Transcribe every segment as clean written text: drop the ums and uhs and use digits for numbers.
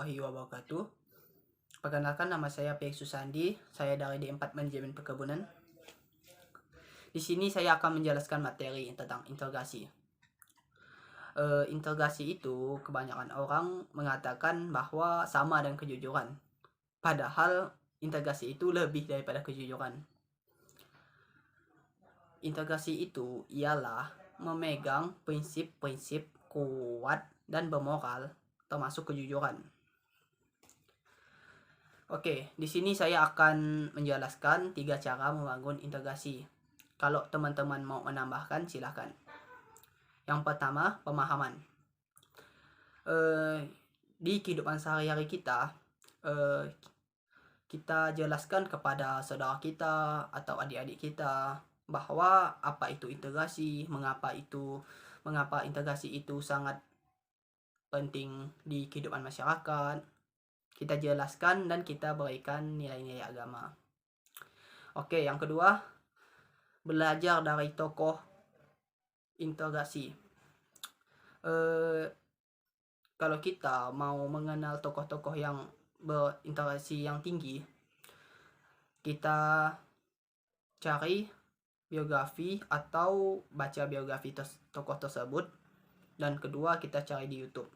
warahmatullahi wabarakatuh. Perkenalkan, nama saya P. Susandi. Saya dari D4 Manajemen Perkebunan. Di sini saya akan menjelaskan materi tentang integrasi. Integrasi itu kebanyakan orang mengatakan bahwa sama dengan kejujuran. Padahal integrasi itu lebih daripada kejujuran. Integrasi itu ialah memegang prinsip-prinsip kuat dan bermoral, termasuk kejujuran. Oke, di sini saya akan menjelaskan 3 cara membangun integrasi. Kalau teman-teman mau menambahkan, silahkan. Yang pertama, pemahaman. Di kehidupan sehari-hari kita, kita jelaskan kepada saudara kita atau adik-adik kita bahwa apa itu integrasi, mengapa integrasi itu sangat penting di kehidupan masyarakat. Kita jelaskan dan kita berikan nilai-nilai agama. Oke, yang kedua, belajar dari tokoh integrasi. Kalau kita mau mengenal tokoh-tokoh yang berinteraksi yang tinggi, kita cari biografi atau baca biografi tokoh tersebut. Dan kedua, kita cari di YouTube.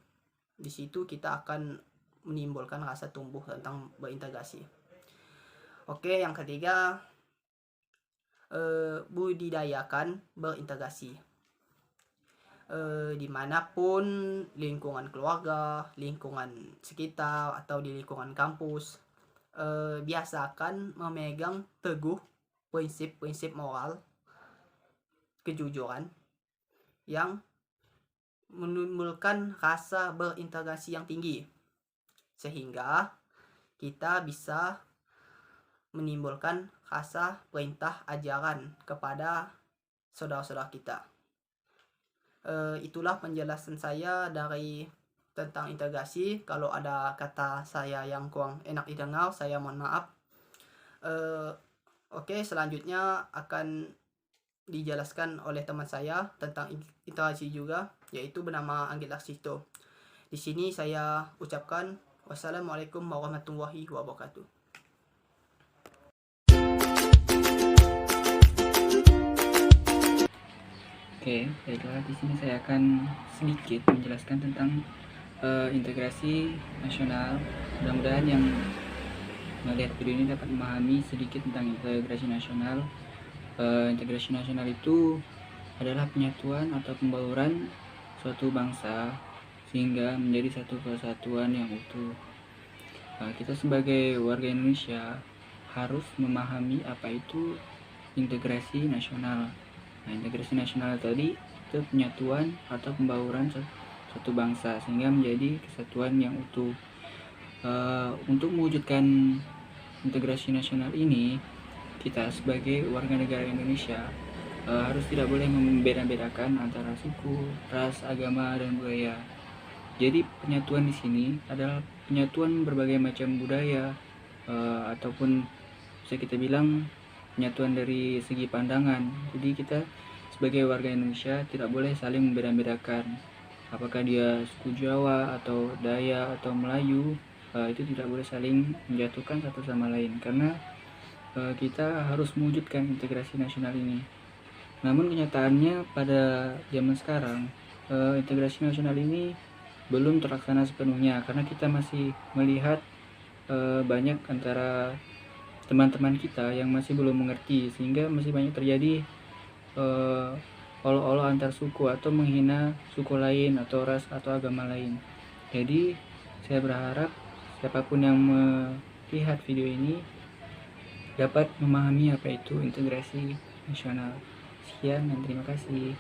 Di situ kita akan menimbulkan rasa tumbuh tentang berintegrasi. Oke, yang ketiga, budidayakan berintegrasi. Dimanapun, lingkungan keluarga, lingkungan sekitar, atau di lingkungan kampus, biasakan memegang teguh prinsip-prinsip moral, kejujuran, yang menimbulkan rasa berintegrasi yang tinggi, sehingga kita bisa menimbulkan rasa perintah ajaran kepada saudara-saudara kita. Itulah penjelasan saya tentang integrasi. Kalau ada kata saya yang kurang enak didengar, saya mohon maaf. Oke, selanjutnya akan dijelaskan oleh teman saya tentang integrasi juga, yaitu bernama Anggit Laksito. Di sini saya ucapkan wassalamualaikum warahmatullahi wabarakatuh. Oke, baiklah, di sini saya akan sedikit menjelaskan tentang integrasi nasional. Mudah-mudahan yang melihat video ini dapat memahami sedikit tentang integrasi nasional. Integrasi nasional itu adalah penyatuan atau pembauran suatu bangsa sehingga menjadi satu kesatuan yang utuh. Kita sebagai warga Indonesia harus memahami apa itu integrasi nasional. Integrasi nasional tadi itu penyatuan atau pembauran suatu bangsa sehingga menjadi kesatuan yang utuh. Untuk mewujudkan integrasi nasional ini, kita sebagai warga negara Indonesia harus tidak boleh membeda-bedakan antara suku, ras, agama, dan budaya. Jadi penyatuan di sini adalah penyatuan berbagai macam budaya, ataupun bisa kita bilang penyatuan dari segi pandangan. Jadi kita sebagai warga Indonesia tidak boleh saling membeda-bedakan apakah dia suku Jawa atau Dayak atau Melayu. Itu tidak boleh saling menjatuhkan satu sama lain, karena kita harus mewujudkan integrasi nasional ini. Namun kenyataannya pada zaman sekarang integrasi nasional ini belum terlaksana sepenuhnya, karena kita masih melihat banyak antara teman-teman kita yang masih belum mengerti, sehingga masih banyak terjadi olo-olo antar suku atau menghina suku lain atau ras atau agama lain. Jadi saya berharap siapapun yang melihat video ini dapat memahami apa itu integrasi nasional. Sekian dan terima kasih.